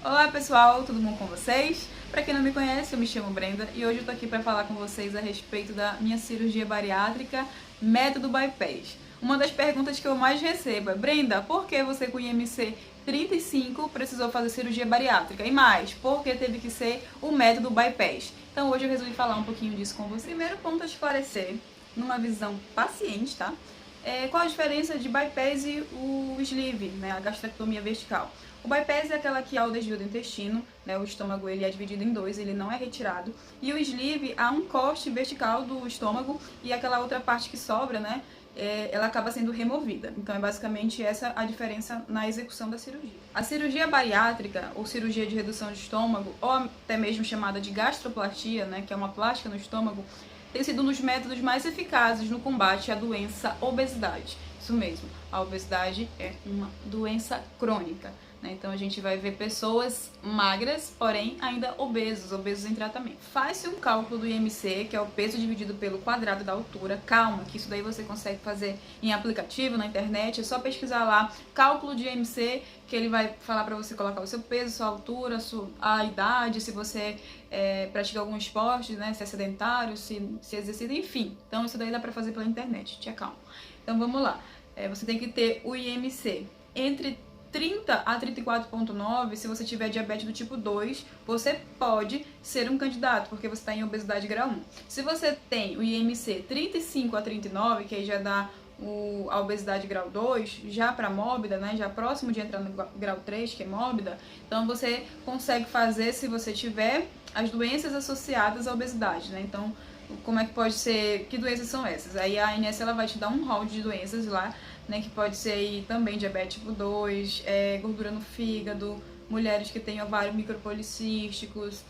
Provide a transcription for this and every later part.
Olá pessoal, tudo bom com vocês? Para quem não me conhece, eu me chamo Brenda e hoje eu tô aqui para falar com vocês a respeito da minha cirurgia bariátrica, método bypass. Uma das perguntas que eu mais recebo é: Brenda, por que você com IMC 35 precisou fazer cirurgia bariátrica? E mais, por que teve que ser o método bypass? Então hoje eu resolvi falar um pouquinho disso com você. Primeiro ponto a esclarecer, numa visão paciente, tá? Qual a diferença de bypass e o sleeve, né, a gastrectomia vertical? O bypass é aquela que há o desvio do intestino, né, o estômago ele é dividido em dois, ele não é retirado. E o sleeve há um corte vertical do estômago e aquela outra parte que sobra, né, ela acaba sendo removida. Então é basicamente essa a diferença na execução da cirurgia. A cirurgia bariátrica, ou cirurgia de redução de estômago, ou até mesmo chamada de gastroplastia, né, que é uma plástica no estômago, tem sido um dos métodos mais eficazes no combate à doença obesidade. Isso mesmo, a obesidade é uma doença crônica, né? Então a gente vai ver pessoas magras, porém ainda obesos em tratamento. Faz-se um cálculo do IMC, que é o peso dividido pelo quadrado da altura. Calma, que isso daí você consegue fazer em aplicativo, na internet, é só pesquisar lá, cálculo de IMC, que ele vai falar para você colocar o seu peso, sua altura, a idade, se você pratica algum esporte, né, se é sedentário, se exercita, enfim. Então isso daí dá para fazer pela internet, te acalma. Então vamos lá, você tem que ter o IMC entre 30 a 34,9, se você tiver diabetes do tipo 2, você pode ser um candidato, porque você está em obesidade grau 1. Se você tem o IMC 35 a 39, que aí já dá a obesidade grau 2, já para mórbida, né, já próximo de entrar no grau 3, que é mórbida, então você consegue fazer se você tiver as doenças associadas à obesidade, né? Então, como é que pode ser, que doenças são essas? Aí a ANS ela vai te dar um rol de doenças lá, né, que pode ser aí também diabetes tipo 2, gordura no fígado, mulheres que têm ovários micropolicísticos,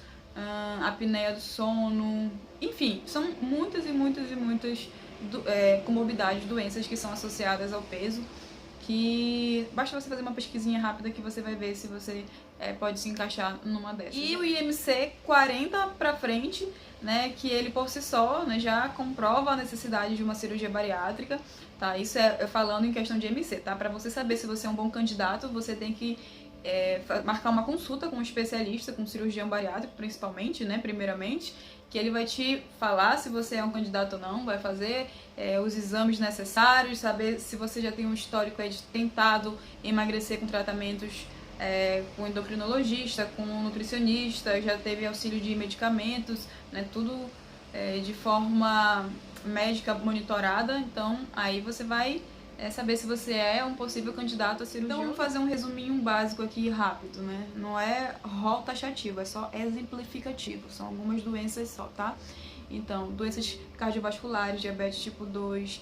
apneia do sono, enfim, são muitas comorbidades, doenças que são associadas ao peso, que basta você fazer uma pesquisinha rápida que você vai ver se você pode se encaixar numa dessas. E o IMC 40 pra frente, né, que ele por si só, né, já comprova a necessidade de uma cirurgia bariátrica, tá? Isso é falando em questão de IMC, tá? Para você saber se você é um bom candidato, você tem que marcar uma consulta com um especialista, com um cirurgião bariátrico principalmente, né, primeiramente, que ele vai te falar se você é um candidato ou não, vai fazer os exames necessários, saber se você já tem um histórico de tentado emagrecer com tratamentos com endocrinologista, com nutricionista, já teve auxílio de medicamentos, né, tudo de forma médica monitorada, então aí você vai saber se você é um possível candidato a cirurgia. Então vamos fazer um resuminho básico aqui rápido, né? Não é rol taxativo, é só exemplificativo, são algumas doenças só, tá? Então, doenças cardiovasculares, diabetes tipo 2,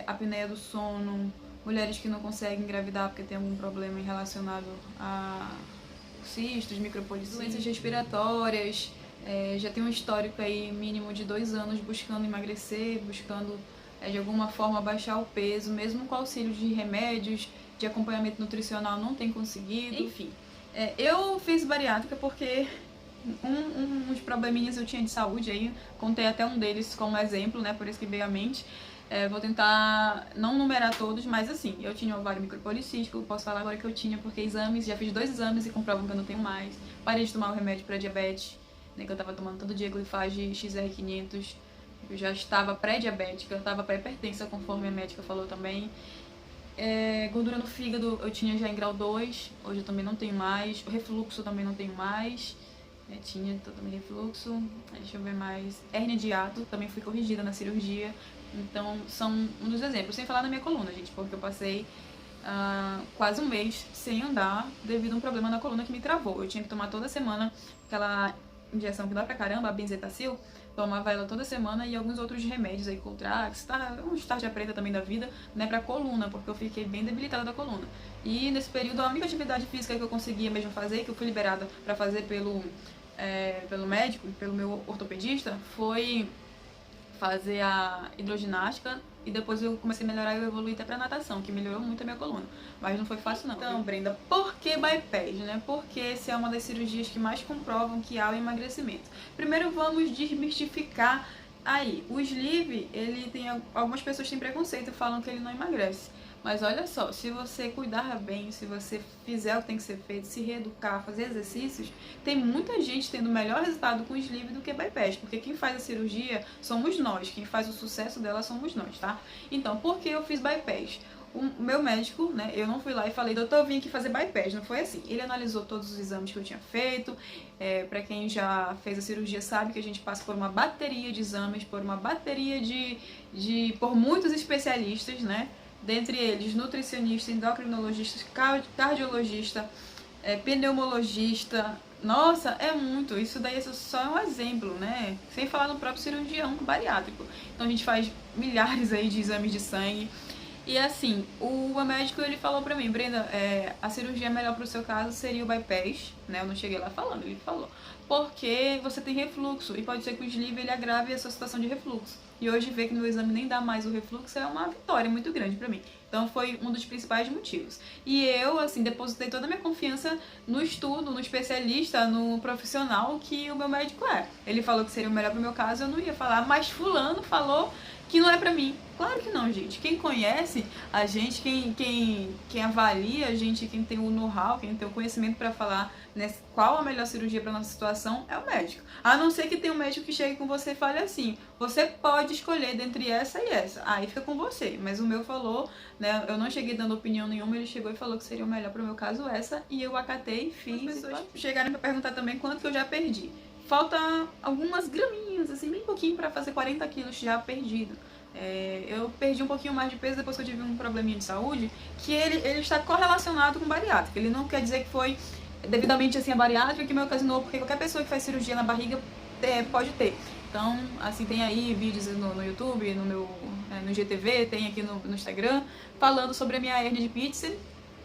apneia do sono, mulheres que não conseguem engravidar porque tem algum problema relacionado a cistos, micropolicísticos, doenças respiratórias, já tem um histórico aí mínimo de 2 anos buscando emagrecer, buscando de alguma forma baixar o peso, mesmo com auxílio de remédios, de acompanhamento nutricional não tem conseguido, enfim. Eu fiz bariátrica porque uns probleminhas eu tinha de saúde aí, contei até um deles como exemplo, né, por isso que veio à mente. Vou tentar não numerar todos, mas assim, eu tinha ovário micropolicístico, posso falar agora que eu tinha, porque exames, já fiz 2 exames e comprovam que eu não tenho mais. Parei de tomar o remédio para diabetes, né, que eu tava tomando todo dia glifage XR500, eu já estava pré-diabética, eu estava pré-hipertensa, conforme a médica falou também. Gordura no fígado eu tinha já em grau 2, hoje eu também não tenho mais. O refluxo também não tenho mais. Tinha também refluxo, deixa eu ver mais. Hérnia de hiato, também fui corrigida na cirurgia. Então, são um dos exemplos. Sem falar na minha coluna, gente, porque eu passei quase um mês sem andar devido a um problema na coluna que me travou. Eu tinha que tomar toda semana aquela injeção que dá pra caramba, a benzetacil. Tomava ela toda semana e alguns outros remédios aí, Coltrax, um tarja preta também da vida, né, pra coluna, porque eu fiquei bem debilitada da coluna. E nesse período, a única atividade física que eu conseguia mesmo fazer, que eu fui liberada pra fazer pelo médico, pelo meu ortopedista, foi fazer a hidroginástica e depois eu comecei a melhorar e eu evoluí até pra natação, que melhorou muito a minha coluna. Mas não foi fácil não. Então, Brenda, por que bypass, né? Porque essa é uma das cirurgias que mais comprovam que há o emagrecimento. Primeiro vamos desmistificar aí. O sleeve, ele tem algumas pessoas têm preconceito e falam que ele não emagrece. Mas olha só, se você cuidar bem, se você fizer o que tem que ser feito, se reeducar, fazer exercícios, tem muita gente tendo melhor resultado com sleeve do que bypass, porque quem faz a cirurgia somos nós, quem faz o sucesso dela somos nós, tá? Então, por que eu fiz bypass? O meu médico, né, eu não fui lá e falei, doutor, eu vim aqui fazer bypass, não foi assim. Ele analisou todos os exames que eu tinha feito, pra quem já fez a cirurgia sabe que a gente passa por uma bateria de exames, por uma bateria por muitos especialistas, né, dentre eles nutricionista, endocrinologista, cardiologista, pneumologista. Nossa, é muito, isso daí só é um exemplo, né, sem falar no próprio cirurgião bariátrico. Então a gente faz milhares aí de exames de sangue. E assim, o médico ele falou pra mim, Brenda, a cirurgia melhor pro seu caso seria o bypass, né? Eu não cheguei lá falando, ele falou. Porque você tem refluxo e pode ser que o sleeve ele agrave a sua situação de refluxo. E hoje ver que no exame nem dá mais o refluxo é uma vitória muito grande pra mim. Então foi um dos principais motivos. E eu, assim, depositei toda a minha confiança no estudo, no especialista, no profissional que o meu médico é. Ele falou que seria o melhor pro meu caso, eu não ia falar, mas fulano falou que não é pra mim. Claro que não, gente. Quem conhece a gente, quem avalia a gente, quem tem o know-how, quem tem o conhecimento pra falar, né, qual a melhor cirurgia pra nossa situação é o médico. A não ser que tenha um médico que chegue com você e fale assim, você pode escolher dentre essa e essa. Aí fica com você. Mas o meu falou, né, eu não cheguei dando opinião nenhuma, ele chegou e falou que seria o melhor pro meu caso essa, e eu acatei, fiz. As pessoas chegaram pra perguntar também quanto que eu já perdi. Falta algumas graminhas, assim, bem pouquinho pra fazer 40 quilos já perdido. Eu perdi um pouquinho mais de peso depois que eu tive um probleminha de saúde, que ele está correlacionado com bariátrica. Ele não quer dizer que foi devidamente assim a bariátrica que me ocasionou, porque qualquer pessoa que faz cirurgia na barriga pode ter. Então, assim, tem aí vídeos no YouTube, no GTV, tem aqui no Instagram, falando sobre a minha hernia de Pitzer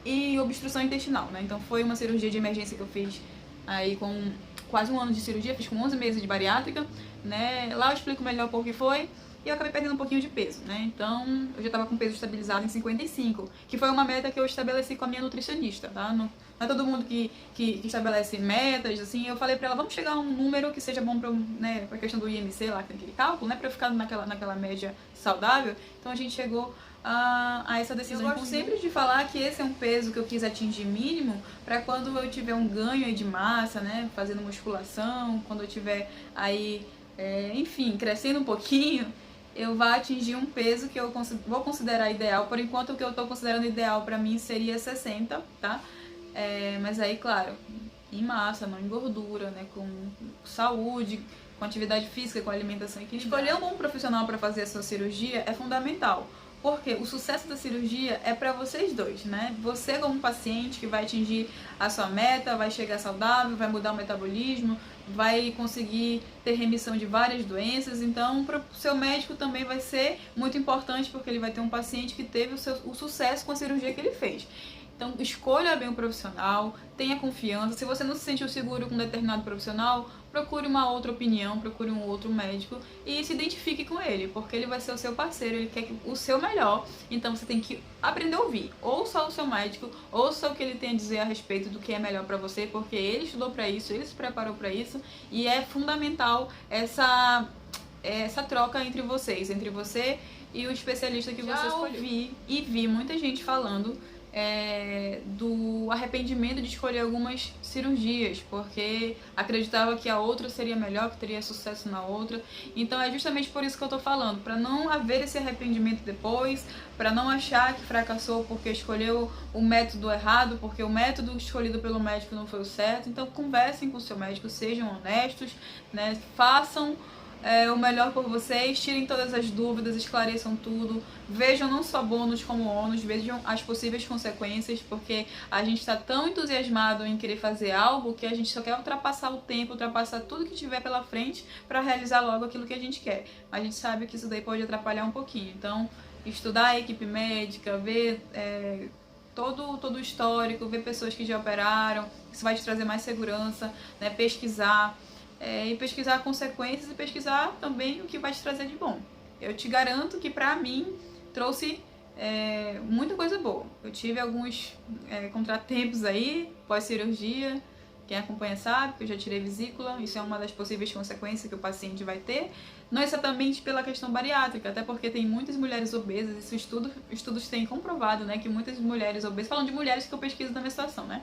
e obstrução intestinal, né? Então foi uma cirurgia de emergência que eu fiz aí com quase um ano de cirurgia, fiz com 11 meses de bariátrica, né? Lá eu explico melhor por que foi. E eu acabei perdendo um pouquinho de peso, né? Então, eu já tava com peso estabilizado em 55, que foi uma meta que eu estabeleci com a minha nutricionista, tá? Não é todo mundo que estabelece metas, assim. Eu falei pra ela, vamos chegar a um número que seja bom pra questão do IMC lá, que tem aquele cálculo, né? Pra eu ficar naquela média saudável. Então, a gente chegou a essa decisão. Eu gosto sempre de falar que esse é um peso que eu quis atingir mínimo pra quando eu tiver um ganho aí de massa, né? Fazendo musculação, quando eu tiver aí, enfim, crescendo um pouquinho, eu vá atingir um peso que eu vou considerar ideal. Por enquanto, o que eu tô considerando ideal pra mim seria 60, tá? Mas aí, claro, em massa, não em gordura, né? Com saúde, com atividade física, com alimentação equilibrada. Escolher um bom profissional pra fazer a sua cirurgia é fundamental. Porque o sucesso da cirurgia é pra vocês dois, né? Você como paciente que vai atingir a sua meta, vai chegar saudável, vai mudar o metabolismo, vai conseguir ter remissão de várias doenças. Então, para o seu médico também vai ser muito importante, porque ele vai ter um paciente que teve o sucesso com a cirurgia que ele fez. Então, escolha bem o profissional, tenha confiança. Se você não se sentiu seguro com um determinado profissional, procure uma outra opinião, procure um outro médico e se identifique com ele, porque ele vai ser o seu parceiro, ele quer o seu melhor. Então, você tem que aprender a ouvir. Ouça o seu médico, ouça o que ele tem a dizer a respeito do que é melhor pra você, porque ele estudou pra isso, ele se preparou pra isso, e é fundamental essa troca entre vocês, entre você e o especialista que você escolheu. Vi muita gente falando do arrependimento de escolher algumas cirurgias, porque acreditava que a outra seria melhor, que teria sucesso na outra. Então é justamente por isso que eu tô falando, para não haver esse arrependimento depois, para não achar que fracassou porque escolheu o método errado, porque o método escolhido pelo médico não foi o certo. Então conversem com o seu médico, sejam honestos, né? Façam o melhor por vocês, tirem todas as dúvidas, esclareçam tudo, vejam não só bônus como ônus, vejam as possíveis consequências, porque a gente está tão entusiasmado em querer fazer algo que a gente só quer ultrapassar o tempo, ultrapassar tudo que tiver pela frente para realizar logo aquilo que a gente quer. A gente sabe que isso daí pode atrapalhar um pouquinho, então estudar a equipe médica, ver todo o histórico, ver pessoas que já operaram, isso vai te trazer mais segurança, né? Pesquisar. E pesquisar consequências e pesquisar também o que vai te trazer de bom. Eu te garanto que pra mim trouxe muita coisa boa. Eu tive alguns contratempos aí, pós-cirurgia, Quem acompanha sabe que eu já tirei vesícula, isso é uma das possíveis consequências que o paciente vai ter, não exatamente pela questão bariátrica, até porque tem muitas mulheres obesas, isso estudos têm comprovado, né, que muitas mulheres obesas, falando de mulheres que eu pesquiso na menstruação, né,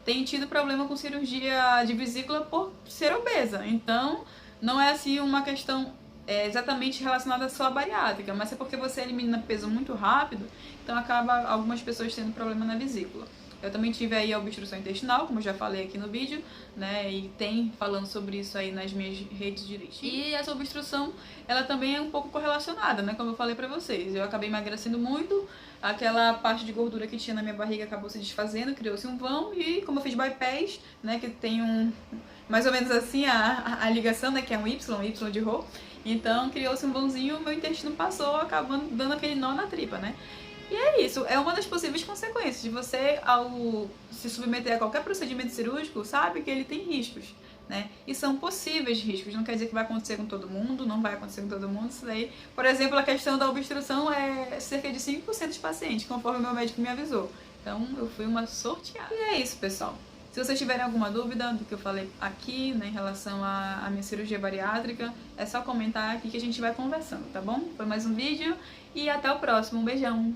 têm tido problema com cirurgia de vesícula por ser obesa. Então, não é assim uma questão exatamente relacionada só à bariátrica, mas é porque você elimina peso muito rápido, então acaba algumas pessoas tendo problema na vesícula. Eu também tive aí a obstrução intestinal, como eu já falei aqui no vídeo, né, e tem falando sobre isso aí nas minhas redes direitinho. E essa obstrução, ela também é um pouco correlacionada, né, como eu falei pra vocês. Eu acabei emagrecendo muito, aquela parte de gordura que tinha na minha barriga acabou se desfazendo, criou-se um vão, e como eu fiz bypass, né, que tem mais ou menos assim a ligação, né, que é um Y de Rho, então criou-se um vãozinho, meu intestino passou, acabando dando aquele nó na tripa, né. E é isso, é uma das possíveis consequências de você, ao se submeter a qualquer procedimento cirúrgico, sabe que ele tem riscos, né? E são possíveis riscos, não quer dizer que vai acontecer com todo mundo, não vai acontecer com todo mundo, isso daí. Por exemplo, a questão da obstrução é cerca de 5% dos pacientes, conforme o meu médico me avisou. Então, eu fui uma sorteada. E é isso, pessoal. Se vocês tiverem alguma dúvida do que eu falei aqui, né, em relação à minha cirurgia bariátrica, é só comentar aqui que a gente vai conversando, tá bom? Foi mais um vídeo e até o próximo. Um beijão!